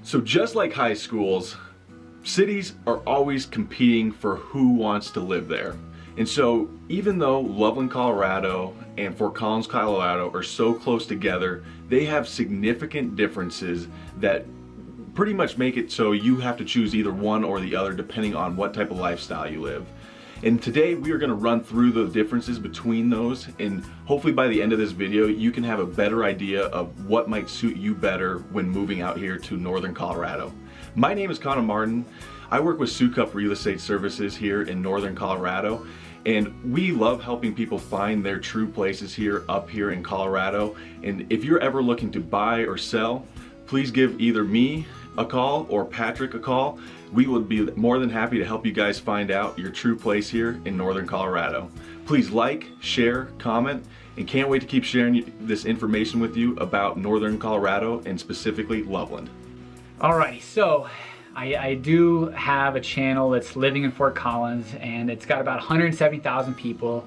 So just like high schools, cities are always competing for who wants to live there. And so even though Loveland, Colorado and Fort Collins, Colorado are so close together, they have significant differences that pretty much make it so you have to choose either one or the other depending on what type of lifestyle you live. And today we are going to run through the differences between those, and hopefully by the end of this video you can have a better idea of what might suit you better when moving out here to Northern Colorado. My name is Connor Martin. I work with Sukup Real Estate Services here in Northern Colorado, and we love helping people find their true places up here in Colorado. And if you're ever looking to buy or sell, please give either me a call or Patrick a call. We would be more than happy to help you guys find out your true place here in Northern Colorado. Please like, share, comment, and can't wait to keep sharing this information with you about Northern Colorado and specifically Loveland. Alrighty, so I do have a channel that's living in Fort Collins, and it's got about 170,000 people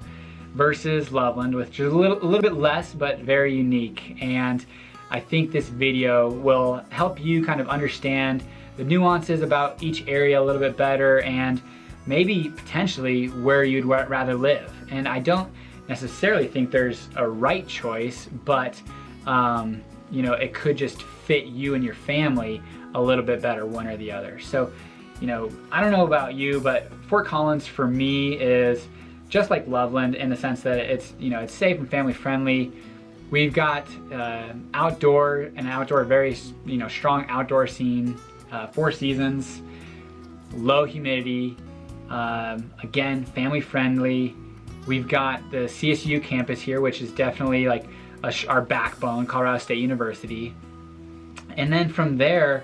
versus Loveland, which is a little bit less but very unique. And I think this video will help you kind of understand the nuances about each area a little bit better, and maybe potentially where you'd rather live. And I don't necessarily think there's a right choice, but you know, it could just fit you and your family a little bit better, one or the other. So, you know, I don't know about you, but Fort Collins for me is just like Loveland in the sense that it's, you know, it's safe and family friendly. We've got outdoor very, you know, strong outdoor scene, 4 seasons, low humidity, again, family friendly. We've got the CSU campus here, which is definitely like our backbone, Colorado State University. And then from there,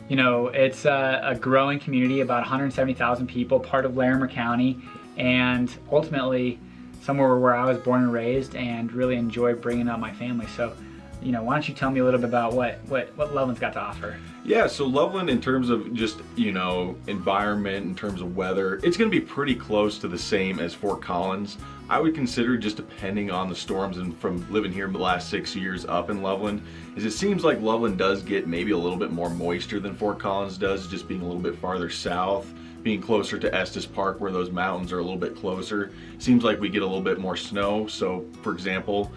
you know, it's a growing community, about 170,000 people, part of Larimer County, and ultimately somewhere where I was born and raised and really enjoy bringing up my family. So, you know, why don't you tell me a little bit about what Loveland's got to offer? Yeah, so Loveland, in terms of just, you know, environment, in terms of weather, it's going to be pretty close to the same as Fort Collins. I would consider, just depending on the storms, and from living here the last 6 years up in Loveland, is it seems like Loveland does get maybe a little bit more moisture than Fort Collins does, just being a little bit farther south, being closer to Estes Park where those mountains are a little bit closer. Seems like we get a little bit more snow. So for example,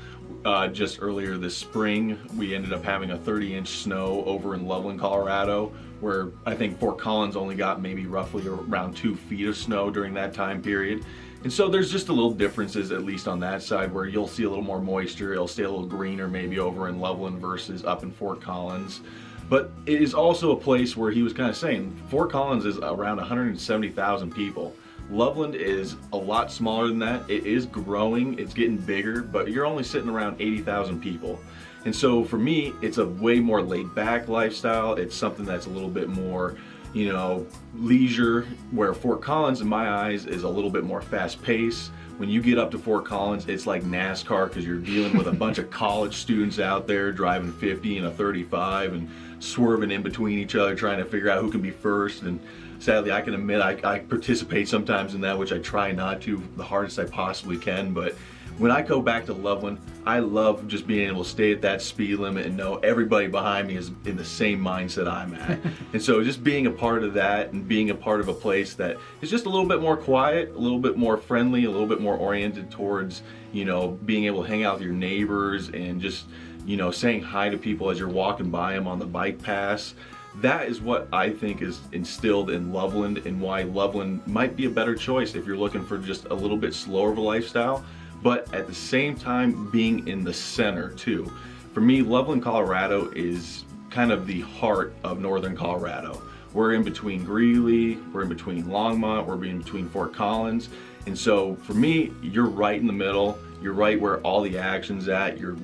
just earlier this spring, we ended up having a 30-inch snow over in Loveland, Colorado, where I think Fort Collins only got maybe roughly around 2 feet of snow during that time period. And so there's just a little differences, at least on that side, where you'll see a little more moisture. It'll stay a little greener maybe over in Loveland versus up in Fort Collins. But it is also a place where he was kind of saying Fort Collins is around 170,000 people. Loveland is a lot smaller than that. It is growing, it's getting bigger, but you're only sitting around 80,000 people. And so for me, it's a way more laid back lifestyle. It's something that's a little bit more, you know, leisure, where Fort Collins, in my eyes, is a little bit more fast paced. When you get up to Fort Collins, it's like NASCAR, because you're dealing with a bunch of college students out there driving 50 and a 35 and swerving in between each other, trying to figure out who can be first. And sadly, I can admit I participate sometimes in that, which I try not to the hardest I possibly can. But when I go back to Loveland, I love just being able to stay at that speed limit and know everybody behind me is in the same mindset I'm at. And so just being a part of that, and being a part of a place that is just a little bit more quiet, a little bit more friendly, a little bit more oriented towards, you know, being able to hang out with your neighbors and just, you know, saying hi to people as you're walking by them on the bike paths. That is what I think is instilled in Loveland, and why Loveland might be a better choice if you're looking for just a little bit slower of a lifestyle, but at the same time being in the center too. For me, Loveland, Colorado is kind of the heart of Northern Colorado. We're in between Greeley, we're in between Longmont, we're in between Fort Collins. And so for me, you're right in the middle. You're right where all the action's at. You're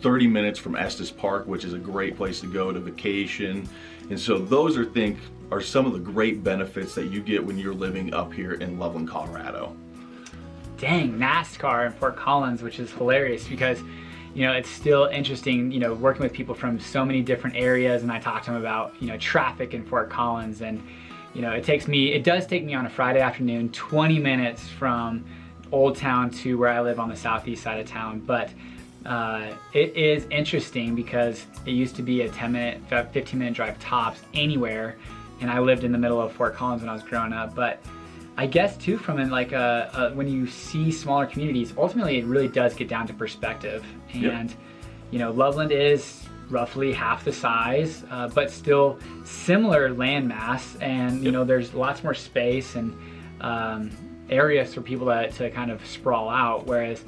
30 minutes from Estes Park, which is a great place to go to vacation. And so those are some of the great benefits that you get when you're living up here in Loveland, Colorado. Dang, NASCAR in Fort Collins, which is hilarious because, you know, it's still interesting, you know, working with people from so many different areas, and I talk to them about, you know, traffic in Fort Collins. And, you know, it does take me on a Friday afternoon 20 minutes from Old Town to where I live on the southeast side of town. But it is interesting because it used to be a 10-minute, 15-minute drive tops anywhere, and I lived in the middle of Fort Collins when I was growing up. But I guess too, from like when you see smaller communities, ultimately it really does get down to perspective. And you know, Loveland is roughly half the size, but still similar land mass, and you know, there's lots more space and areas for people to kind of sprawl out, whereas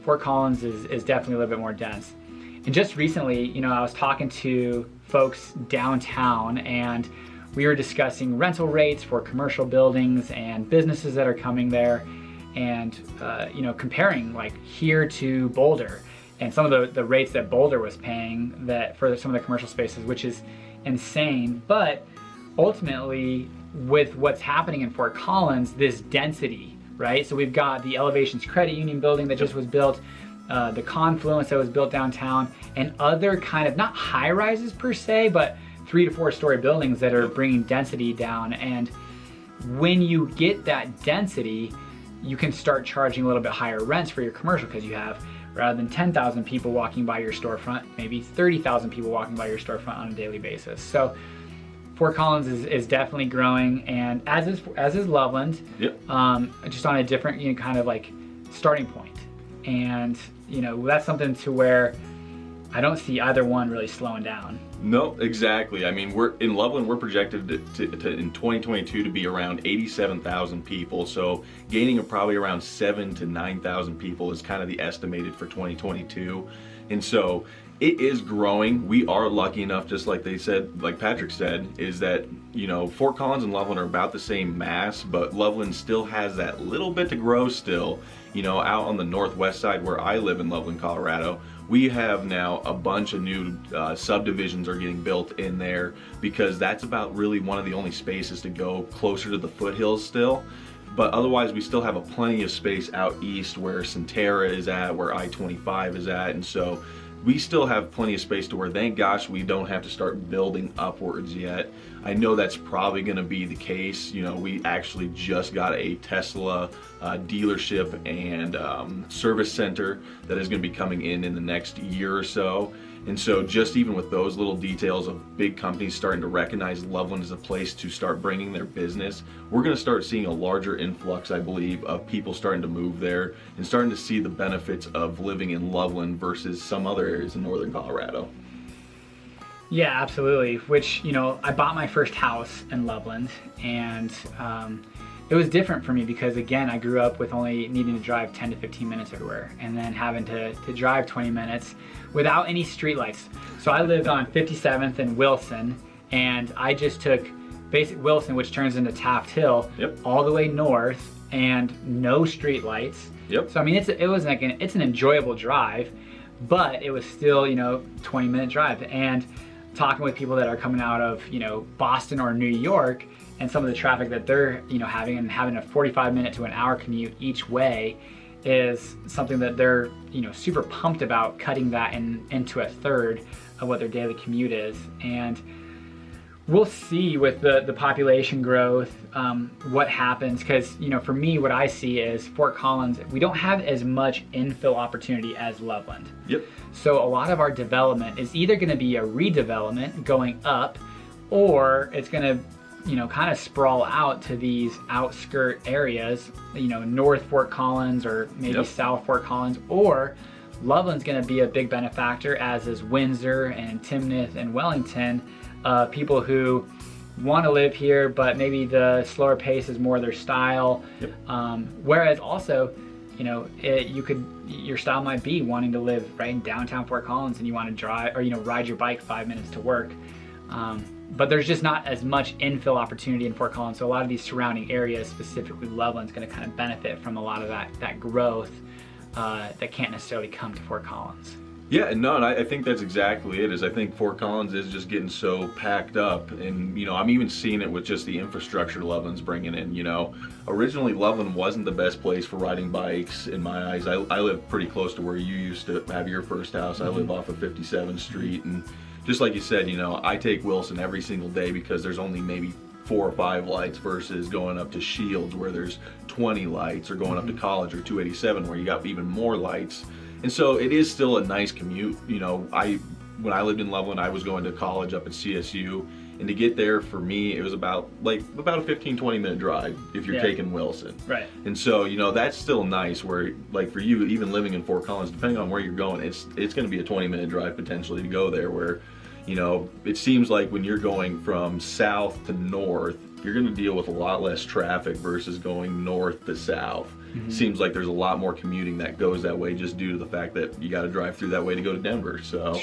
Fort Collins is definitely a little bit more dense. And just recently, you know, I was talking to folks downtown, and we were discussing rental rates for commercial buildings and businesses that are coming there, and you know, comparing like here to Boulder and some of the rates that Boulder was paying that for some of the commercial spaces, which is insane. But ultimately, with what's happening in Fort Collins, this density, right? So we've got the Elevations Credit Union building that just was built, the Confluence that was built downtown, and other kind of, not high rises per se, but 3 to 4 story buildings that are bringing density down. And when you get that density, you can start charging a little bit higher rents for your commercial, because you have, rather than 10,000 people walking by your storefront, maybe 30,000 people walking by your storefront on a daily basis. So Fort Collins is definitely growing, and as is Loveland, just on a different, you know, kind of like starting point. And you know, that's something to where I don't see either one really slowing down. No, exactly. I mean, we're in Loveland, we're projected to in 2022 to be around 87,000 people. So gaining of probably around 7,000 to 9,000 people is kind of the estimated for 2022. And so it is growing. We are lucky enough, just like they said, like Patrick said, is that, you know, Fort Collins and Loveland are about the same mass, but Loveland still has that little bit to grow still. You know, out on the northwest side where I live in Loveland, Colorado, we have now a bunch of new subdivisions are getting built in there, because that's about really one of the only spaces to go closer to the foothills still. But otherwise, we still have a plenty of space out east where Centera is at, where I-25 is at, and so we still have plenty of space to where, thank gosh, we don't have to start building upwards yet. I know that's probably going to be the case. You know, we actually just got a Tesla dealership and service center that is going to be coming in the next year or so. And so just even with those little details of big companies starting to recognize Loveland as a place to start bringing their business, we're going to start seeing a larger influx, I believe, of people starting to move there and starting to see the benefits of living in Loveland versus some other areas in northern Colorado. Yeah, absolutely. Which, you know, I bought my first house in Loveland, and it was different for me because, again, I grew up with only needing to drive 10 to 15 minutes everywhere, and then having to drive 20 minutes without any streetlights. So I lived on 57th and Wilson, and I just took basic Wilson, which turns into Taft Hill, all the way north, and no streetlights. So I mean, it's an enjoyable drive, but it was still, you know, 20-minute drive. And talking with people that are coming out of, you know, Boston or New York, and some of the traffic that they're, you know, having a 45-minute to an hour commute each way is something that they're, you know, super pumped about, cutting that into a third of what their daily commute is. And we'll see with the population growth what happens, because, you know, for me, what I see is Fort Collins, we don't have as much infill opportunity as Loveland. So a lot of our development is either going to be a redevelopment going up, or it's going to, you know, kind of sprawl out to these outskirt areas, you know, North Fort Collins or maybe South Fort Collins, or Loveland's going to be a big benefactor, as is Windsor and Timnath and Wellington, people who want to live here, but maybe the slower pace is more their style. Whereas also, you know, your style might be wanting to live right in downtown Fort Collins, and you want to drive or, you know, ride your bike 5 minutes to work. But there's just not as much infill opportunity in Fort Collins. So a lot of these surrounding areas, specifically Loveland's going to kind of benefit from a lot of that growth that can't necessarily come to Fort Collins. Yeah, and I think that's exactly it. I think Fort Collins is just getting so packed up, and, you know, I'm even seeing it with just the infrastructure Loveland's bringing in. You know, originally Loveland wasn't the best place for riding bikes in my eyes. I live pretty close to where you used to have your first house. I live off of 57th Street, and just like you said, you know, I take Wilson every single day because there's only maybe 4 or 5 lights, versus going up to Shields where there's 20 lights, or going up to College or 287 where you got even more lights. And so it is still a nice commute. You know, when I lived in Loveland, I was going to college up at CSU, and to get there for me, it was about a 15-20 minute drive if you're taking Wilson. Right. And so, you know, that's still nice where, like, for you, even living in Fort Collins, depending on where you're going, it's going to be a 20-minute drive potentially to go there, where, you know, it seems like when you're going from south to north, you're going to deal with a lot less traffic versus going north to south. Seems like there's a lot more commuting that goes that way just due to the fact that you got to drive through that way to go to Denver. So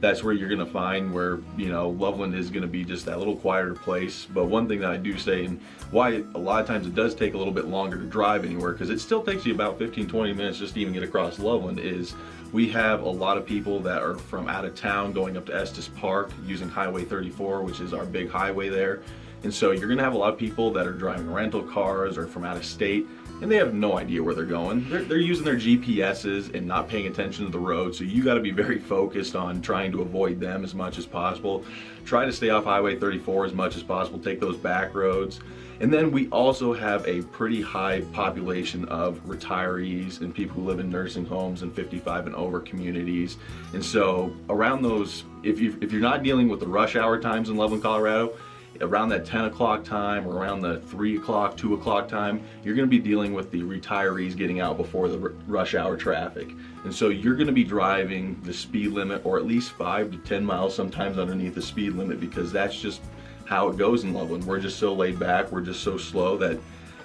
that's where you're going to find where, you know, Loveland is going to be just that little quieter place. But one thing that I do say, and why a lot of times it does take a little bit longer to drive anywhere, because it still takes you about 15-20 minutes just to even get across Loveland, is we have a lot of people that are from out of town going up to Estes Park using Highway 34, which is our big highway there. And so you're gonna have a lot of people that are driving rental cars or from out of state, and they have no idea where they're going. They're using their GPSs and not paying attention to the road, so you gotta be very focused on trying to avoid them as much as possible. Try to stay off Highway 34 as much as possible, take those back roads. And then we also have a pretty high population of retirees and people who live in nursing homes and 55 and over communities. And so around those, if you're not dealing with the rush hour times in Loveland, Colorado, around that 10 o'clock time or around the 3 o'clock, 2 o'clock time, you're going to be dealing with the retirees getting out before the rush hour traffic. And so you're going to be driving the speed limit, or at least 5 to 10 miles sometimes underneath the speed limit, because that's just how it goes in Loveland. We're just so laid back, we're just so slow that,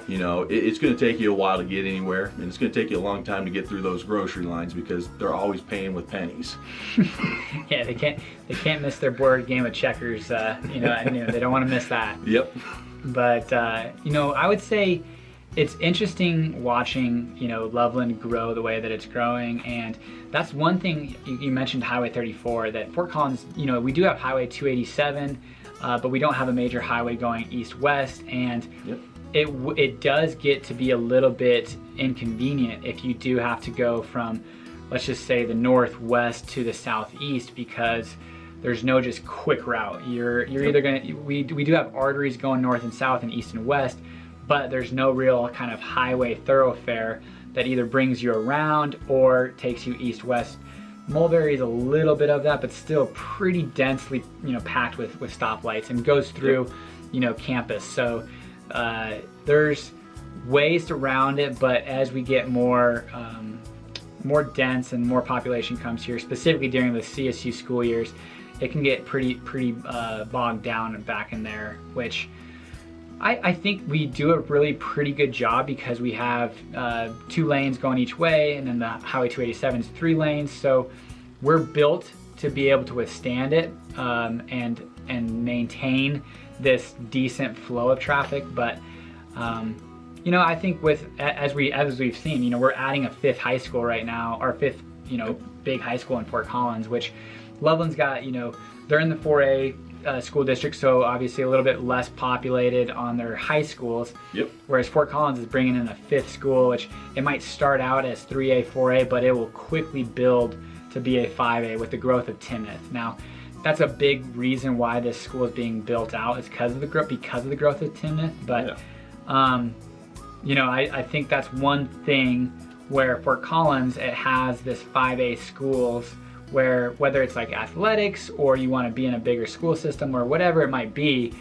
you know, it's going to take you a while to get anywhere, and it's going to take you a long time to get through those grocery lines because they're always paying with pennies. Yeah, they can't miss their board game of checkers. You know, they don't want to miss that. Yep. But you know, I would say it's interesting watching, you know, Loveland grow the way that it's growing, and that's one thing you mentioned, Highway 34. That Fort Collins, you know, we do have Highway 287, but we don't have a major highway going east-west, and it does get to be a little bit inconvenient if you do have to go from, let's just say, the northwest to the southeast, because there's no just quick route. You're either gonna, we do have arteries going north and south and east and west, but there's no real kind of highway thoroughfare that either brings you around or takes you east-west. Mulberry is a little bit of that, but still pretty densely, you know, packed with stoplights, and goes through, you know, campus. So there's ways around it, but as we get more dense and more population comes here, specifically during the CSU school years, it can get pretty bogged down and back in there, which I think we do a really pretty good job, because we have 2 lanes going each way, and then the Highway 287 is 3 lanes, so we're built to be able to withstand it and maintain this decent flow of traffic. But you know, I think as we've seen, you know, we're adding a 5th high school right now, our 5th, you know, big high school in Fort Collins, which Loveland's got, you know, they're in the 4A school district, so obviously a little bit less populated on their high schools. Yep. Whereas Fort Collins is bringing in a 5th school, which it might start out as 3A, 4A, but it will quickly build to be a 5A with the growth of Timoth. Now, that's a big reason why this school is being built out, is because of the growth of Timoth. But you know, I think that's one thing where Fort Collins, it has this 5A schools, where whether it's like athletics or you want to be in a bigger school system or whatever it might be,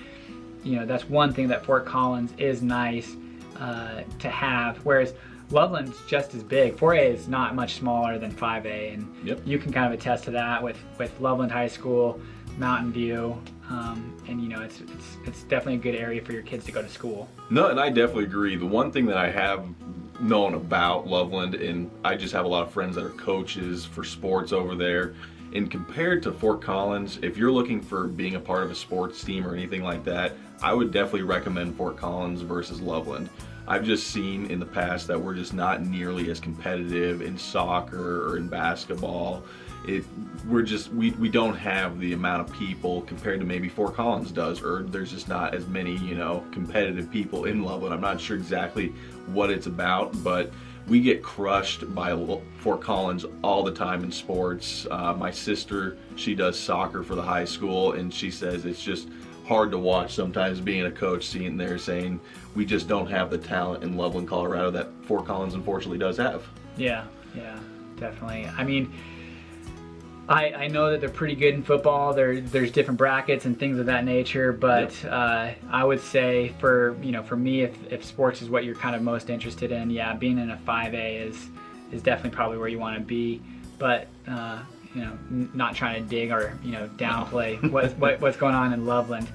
you know, that's one thing that Fort Collins is nice to have. Whereas Loveland's just as big. 4A is not much smaller than 5A, and you can kind of attest to that with Loveland High School, Mountain View, and you know, it's definitely a good area for your kids to go to school. No, and I definitely agree. The one thing that I have known about Loveland, and I just have a lot of friends that are coaches for sports over there, and compared to Fort Collins, if you're looking for being a part of a sports team or anything like that, I would definitely recommend Fort Collins versus Loveland. I've just seen in the past that we're just not nearly as competitive in soccer or in basketball. We don't have the amount of people compared to maybe Fort Collins does, or there's just not as many, you know, competitive people in Loveland. I'm not sure exactly what it's about, but we get crushed by Fort Collins all the time in sports. My sister, she does soccer for the high school, and she says it's just hard to watch sometimes being a coach, seeing there saying we just don't have the talent in Loveland, Colorado that Fort Collins unfortunately does have. Yeah. definitely. I mean, I know that they're pretty good in football. There's different brackets and things of that nature, but I would say for me, if sports is what you're kind of most interested in, yeah, being in a 5A is definitely probably where you want to be. But not trying to dig or downplay what's going on in Loveland.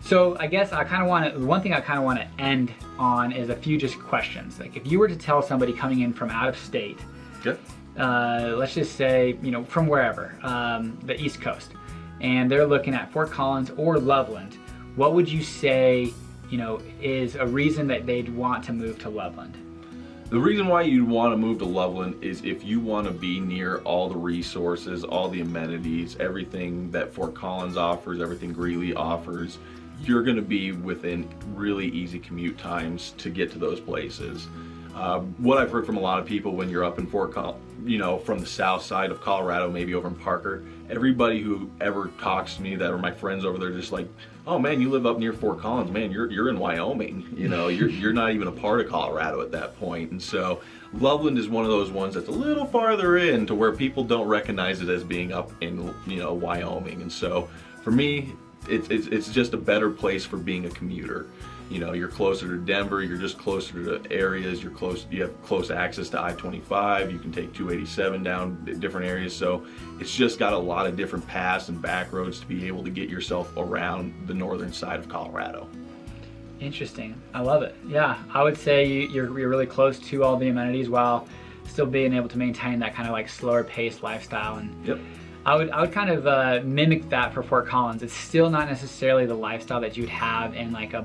So I guess one thing I kind of want to end on is a few just questions. Like if you were to tell somebody coming in from out of state, let's just say, from wherever, the East Coast, and they're looking at Fort Collins or Loveland, what would you say, is a reason that they'd want to move to Loveland? The reason why you'd want to move to Loveland is if you want to be near all the resources, all the amenities, everything that Fort Collins offers, everything Greeley offers. You're going to be within really easy commute times to get to those places. What I've heard from a lot of people when you're up in from the south side of Colorado, maybe over in Parker, everybody who ever talks to me that are my friends over there, just like, oh man, you live up near Fort Collins, man, you're in Wyoming, you're not even a part of Colorado at that point. And so Loveland is one of those ones that's a little farther in to where people don't recognize it as being up in Wyoming. And so for me, it's just a better place for being a commuter. You're closer to Denver, you're just closer to areas, you have close access to I-25, you can take 287 down different areas, so it's just got a lot of different paths and back roads to be able to get yourself around the northern side of Colorado. Interesting. I love it. Yeah, I would say you're really close to all the amenities while still being able to maintain that kind of like slower paced lifestyle. And yep. I would kind of mimic that for Fort Collins. It's still not necessarily the lifestyle that you'd have in like a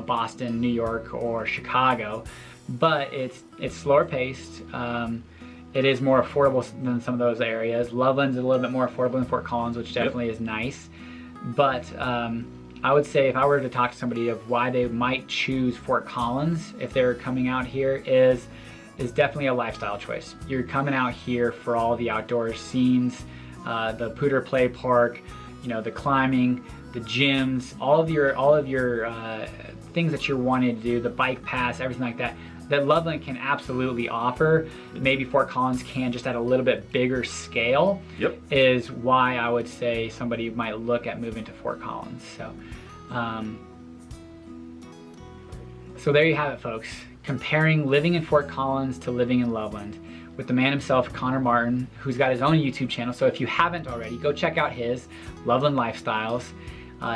Boston, New York, or Chicago, but it's slower paced. It is more affordable than some of those areas. Loveland's a little bit more affordable than Fort Collins, which definitely is nice. But I would say if I were to talk to somebody of why they might choose Fort Collins if they're coming out here is definitely a lifestyle choice. You're coming out here for all the outdoor scenes, the Pooter Play Park, the climbing, the gyms, all of your things that you're wanting to do, the bike pass, everything like that Loveland can absolutely offer. Maybe Fort Collins can, just at a little bit bigger scale. Yep. Is why I would say somebody might look at moving to Fort Collins. So there you have it, folks. Comparing living in Fort Collins to living in Loveland with the man himself, Connor Martin, who's got his own YouTube channel. So if you haven't already, go check out his Loveland Lifestyles.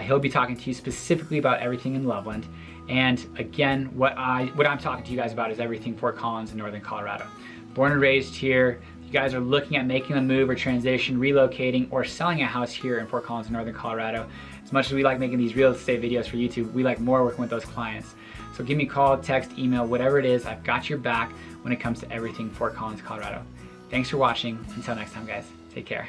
He'll be talking to you specifically about everything in Loveland. And again, what I'm talking to you guys about is everything Fort Collins in northern Colorado. Born and raised here. If you guys are looking at making a move or transition, relocating, or selling a house here in Fort Collins in northern Colorado, as much as we like making these real estate videos for YouTube, we like more working with those clients. So give me a call, text, email, whatever it is. I've got your back when it comes to everything Fort Collins, Colorado. Thanks for watching. Until next time, guys. Take care.